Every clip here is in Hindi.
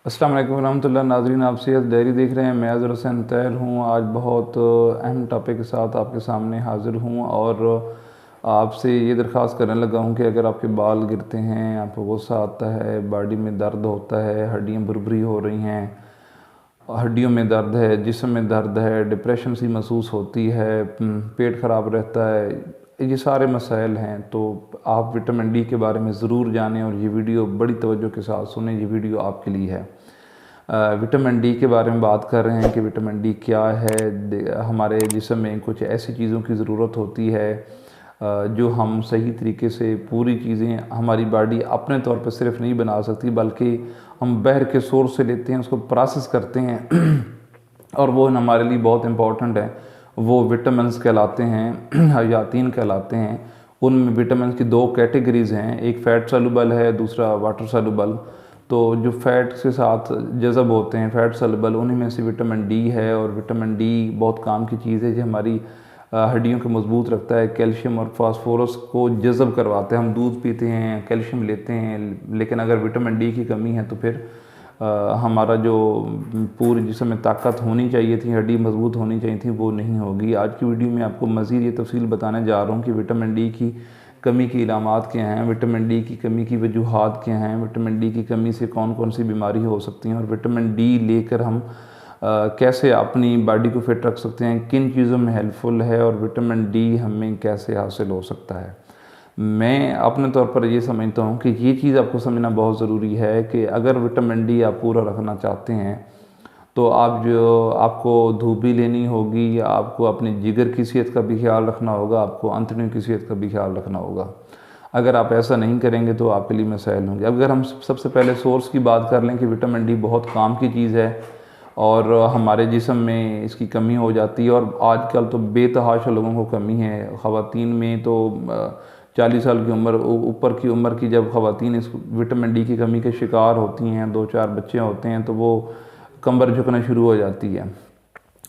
अस्सलाम वालेकुम रहमतुल्लाह नाज़रीन, आप सेहत डायरी देख रहे हैं। मैं अज़हर हुसैन तैर हूँ। आज बहुत अहम टॉपिक के साथ आपके सामने हाज़िर हूँ और आपसे ये दरख्वास्त करने लगा हूँ कि अगर आपके बाल गिरते हैं, आपको गुस्सा आता है, बॉडी में दर्द होता है, हड्डियाँ भुरभुरी हो रही हैं, हड्डियों में दर्द है, जिस्म में दर्द है, डिप्रेशन सी महसूस होती है, पेट ख़राब रहता है, ये सारे मसाइल हैं, तो आप विटामिन डी के बारे में ज़रूर जानें और ये वीडियो बड़ी तवज्जो के साथ सुनें। ये वीडियो आपके लिए है। विटामिन डी के बारे में बात कर रहे हैं कि विटामिन डी क्या है। हमारे जिस्म में कुछ ऐसी चीज़ों की ज़रूरत होती है जो हम सही तरीके से पूरी चीज़ें हमारी बॉडी अपने तौर पर सिर्फ नहीं बना सकती, बल्कि हम बाहर के सोर्स से लेते हैं, उसको प्रोसेस करते हैं और वो हमारे लिए बहुत इम्पोर्टेंट है। वो विटामिन्स कहलाते हैं, हयातीन कहलाते हैं। उनमें विटामिन्स की दो कैटेगरीज़ हैं, एक फ़ैट सॉल्युबल है, दूसरा वाटर सॉल्युबल। तो जो फ़ैट के साथ जज़ब होते हैं, फ़ैट सॉल्युबल, उन्हीं में से विटामिन डी है। और विटामिन डी बहुत काम की चीज़ है जो हमारी हड्डियों को मजबूत रखता है, कैल्शियम और फास्फोरस को जज़ब करवाता है। हम दूध पीते हैं, कैल्शियम लेते हैं, लेकिन अगर विटामिन डी की कमी है तो फिर हमारा जो पूरी जिस्म में ताकत होनी चाहिए थी, हड्डी मजबूत होनी चाहिए थी, वो नहीं होगी। आज की वीडियो में आपको मज़ीद ये तफसील बताने जा रहा हूँ कि विटामिन डी की कमी की इलामात क्या हैं, विटामिन डी की कमी की वजूहात क्या हैं, विटामिन डी की कमी से कौन कौन सी बीमारी हो सकती हैं, और विटामिन डी लेकर हम कैसे अपनी बॉडी को फिट रख सकते हैं, किन चीज़ों में हेल्पफुल है, और विटामिन डी हमें कैसे हासिल हो सकता है। मैं अपने तौर पर ये समझता हूँ कि ये चीज़ आपको समझना बहुत ज़रूरी है कि अगर विटामिन डी आप पूरा रखना चाहते हैं तो आपको धूप भी लेनी होगी, आपको अपने जिगर की सेहत का भी ख्याल रखना होगा, आपको अंतड़ियों की सेहत का भी ख्याल रखना होगा। अगर आप ऐसा नहीं करेंगे तो आपके लिए मसाइल होंगे। अगर हम सबसे पहले सोर्स की बात कर लें कि विटामिन डी बहुत काम की चीज़ है और हमारे जिस्म में इसकी कमी हो जाती है, और आजकल तो बेतहाशा लोगों को कमी है। ख़वातीन में तो 40 साल की उम्र ऊपर की उम्र की जब ख़वातीन इस विटामिन डी की कमी के शिकार होती हैं, 2-4 बच्चे होते हैं, तो वो कमर झुकना शुरू हो जाती है,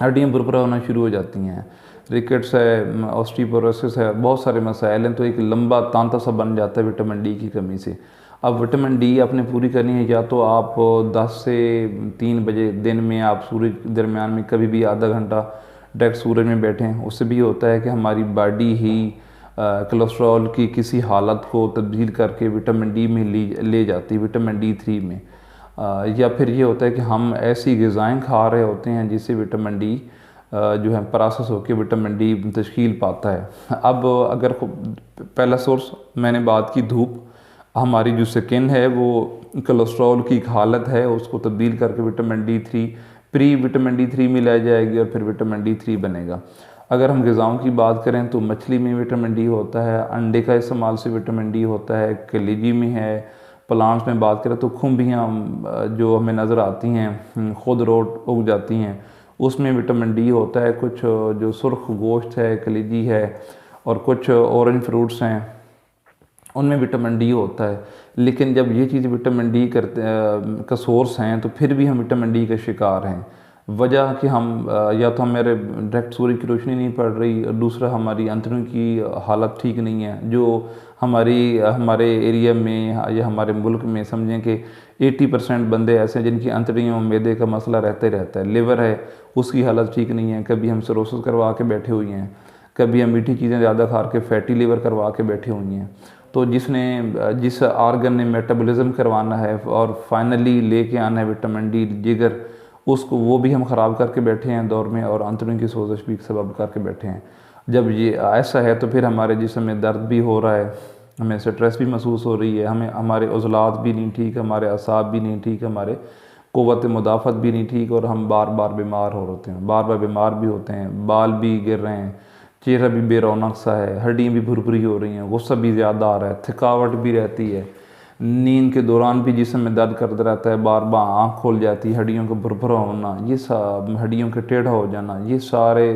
हड्डियाँ भुरभुरा होना शुरू हो जाती हैं, रिकेट्स है, ऑस्टियोपोरोसिस है, बहुत सारे मसाइल हैं। तो एक लंबा तांता सा बन जाता है विटामिन डी की कमी से। अब विटामिन डी आपने पूरी करनी है, या तो आप 10 से 3 बजे दिन में आप सूरज के दरमियान में कभी भी आधा घंटा डायरेक्ट सूरज में बैठें। उससे भी होता है कि हमारी बॉडी ही कोलेस्ट्रॉल की किसी हालत को तब्दील करके विटामिन डी में ले जाती है, विटामिन डी 3 में। या फिर ये होता है कि हम ऐसी ग़िज़ाएँ खा रहे होते हैं जिससे विटामिन डी जो है प्रोसेस होकर विटामिन डी तश्कील पाता है। अब अगर पहला सोर्स मैंने बात की धूप, हमारी जो स्किन है वो कोलेस्ट्रॉल की एक हालत है, उसको तब्दील करके vitamin D 3 pre vitamin D 3 में लाई जाएगी और फिर विटामिन डी 3 बनेगा। अगर हम ग़िज़ाओं की बात करें तो मछली में विटामिन डी होता है, अंडे का इस्तेमाल से विटामिन डी होता है, कलेजी में है। प्लांट्स में बात करें तो खुम्बियाँ जो हमें नज़र आती हैं, खुद रोट उग जाती हैं, उसमें विटामिन डी होता है। कुछ जो सुर्ख गोश्त है, कलेजी है, और कुछ ऑरेंज फ्रूट्स हैं, उनमें विटामिन डी होता है। लेकिन जब ये चीज़ विटामिन डी का सोर्स हैं तो फिर भी हम विटामिन डी के शिकार हैं। वजह कि हम या तो हमारे डायरेक्ट सूर्य की रोशनी नहीं पड़ रही, और दूसरा हमारी अंतड़ियों की हालत ठीक नहीं है। जो हमारे एरिया में या हमारे मुल्क में समझें कि 80% बंदे ऐसे हैं जिनकी अंतड़ियों मैदे का मसला रहता ही रहता है। लिवर है, उसकी हालत ठीक नहीं है, कभी हम सिरोसिस करवा के बैठे हुए हैं, कभी हम मीठी चीज़ें ज़्यादा खा के फैटी लिवर करवा के बैठे हुए हैं। तो जिस आर्गन ने मेटाबॉलिज्म करवाना है और फाइनली लेके आना है विटामिन डी जिगर, उसको वो भी हम ख़राब करके बैठे हैं दौर में, और अंतड़ियों की सोजिश भी सबब करके बैठे हैं। जब ये ऐसा है तो फिर हमारे जिस्म में दर्द भी हो रहा है, हमें स्ट्रेस भी महसूस हो रही है, हमें हमारे उज़लात भी नहीं ठीक, हमारे असाब भी नहीं ठीक, हमारे क़ुव्वत मुदाफ़त भी नहीं ठीक, और हम बार बार बीमार हो होते हैं, बार बार बीमार भी होते हैं, बाल भी गिर रहे हैं, चेहरा भी बेरौनक सा है, हड्डियाँ भी भुरभुरी हो रही हैं, गुस्सा भी ज़्यादा आ रहा है, थकावट भी रहती है, नींद के दौरान भी जिस्म में दर्द करता रहता है, बार बार आँख खोल जाती है, हड्डियों का भुरभुरा होना, ये सब हड्डियों के टेढ़ा हो जाना, ये सारे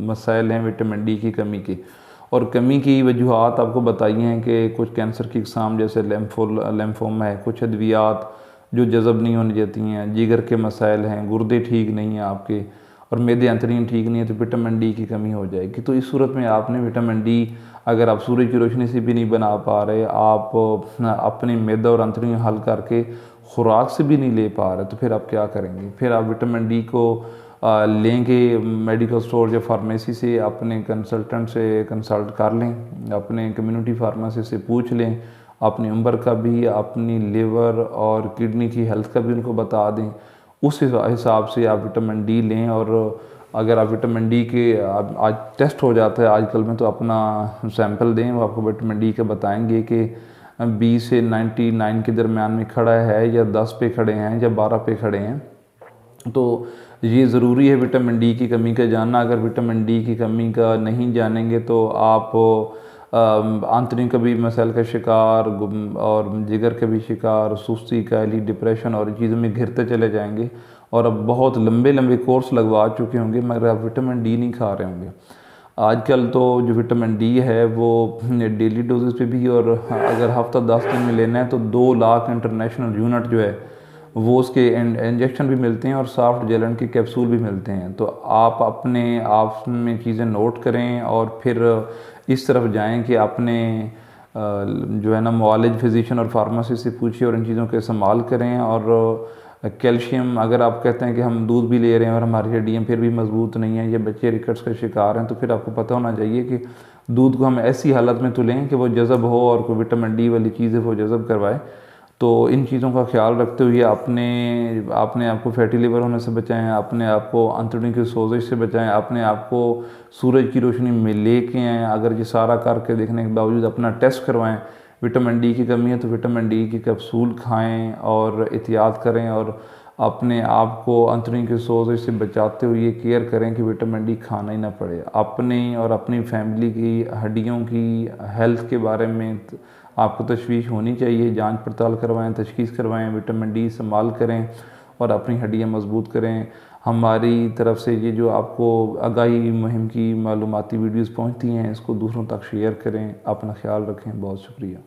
मसाइल हैं विटामिन डी की कमी के। और कमी की वजूहात आपको बताई हैं कि कुछ कैंसर की इकसाम जैसे लेम्फोमा है, कुछ अद्वियात जो जज़ब नहीं होने देती हैं, जिगर के मसाइल हैं, गुर्दे ठीक नहीं हैं आपके, और मैदे अंतड़ियाँ ठीक नहीं है, तो विटामिन डी की कमी हो जाएगी। तो इस सूरत में आपने विटामिन डी, अगर आप सूरज की रोशनी से भी नहीं बना पा रहे, आप अपने मैदा और अंतड़ियाँ हल करके खुराक से भी नहीं ले पा रहे तो फिर आप क्या करेंगे? फिर आप विटामिन डी को लेंगे मेडिकल स्टोर या फार्मेसी से, अपने कंसल्टेंट से कंसल्ट कर लें, अपने कम्युनिटी फार्मेसी से पूछ लें, अपनी उम्र का भी, अपनी लिवर और किडनी की हेल्थ का भी उनको बता दें। उस हिसाब से आप विटामिन डी लें। और अगर आप विटामिन डी के आज टेस्ट हो जाता है आजकल में, तो अपना सैंपल दें, वो आपको विटामिन डी का बताएंगे कि 20 से 99 के दरमियान में खड़ा है या 10 पे खड़े हैं या 12 पे खड़े हैं। तो ये ज़रूरी है विटामिन डी की कमी का जानना। अगर विटामिन डी की कमी का नहीं जानेंगे तो आप आंतरिक कभी मसाइल का शिकार और जिगर के भी शिकार, सुस्ती, कायली, डिप्रेशन और चीज़ों में घिरते चले जाएंगे और अब बहुत लंबे लंबे कोर्स लगवा चुके होंगे मगर आप विटामिन डी नहीं खा रहे होंगे। आजकल तो जो विटामिन डी है वो डेली डोजेस पे भी, और अगर हफ्ता 10 दिन में लेना है तो 2 लाख इंटरनेशनल यूनिट जो है वो उसके इंजेक्शन भी मिलते हैं और सॉफ्ट जेलन के कैप्सूल भी मिलते हैं। तो आप अपने आप में चीज़ें नोट करें और फिर इस तरफ जाएं कि अपने जो है ना मुआलिज फिजिशियन और फार्मेसी से पूछिए और इन चीज़ों का इस्तेमाल करें। और कैल्शियम, अगर आप कहते हैं कि हम दूध भी ले रहे हैं और हमारी हड्डियाँ फिर भी मजबूत नहीं हैं, ये बच्चे रिकट्स का शिकार हैं, तो फिर आपको पता होना चाहिए कि दूध को हम ऐसी हालत में तो लें कि वो जज़ब हो और कोई विटामिन डी वाली चीज़ें वो जज़ब करवाए। तो इन चीज़ों का ख्याल रखते हुए अपने आप को फैटी लिवर होने से बचाएं, अपने आप को आंतड़ियों की सोजिश से बचाएं, अपने आप को सूरज की रोशनी में लेके आएँ। अगर ये सारा करके देखने के बावजूद अपना टेस्ट करवाएं, विटामिन डी की कमी है तो विटामिन डी की कैप्सूल खाएं और एहतियात करें और अपने आप को आंतड़ियों की सोजिश से बचाते हुए ये केयर करें कि विटामिन डी खाना ही ना पड़े। अपने और अपनी फैमिली की हड्डियों की हेल्थ के बारे में आपको तशवीश होनी चाहिए। जांच पड़ताल करवाएं, तशखीस करवाएं, विटामिन डी इस्तेमाल करें और अपनी हड्डियां मजबूत करें। हमारी तरफ से ये जो आपको आगाही मुहिम की मालूमाती वीडियोस पहुंचती हैं, इसको दूसरों तक शेयर करें। अपना ख्याल रखें। बहुत शुक्रिया।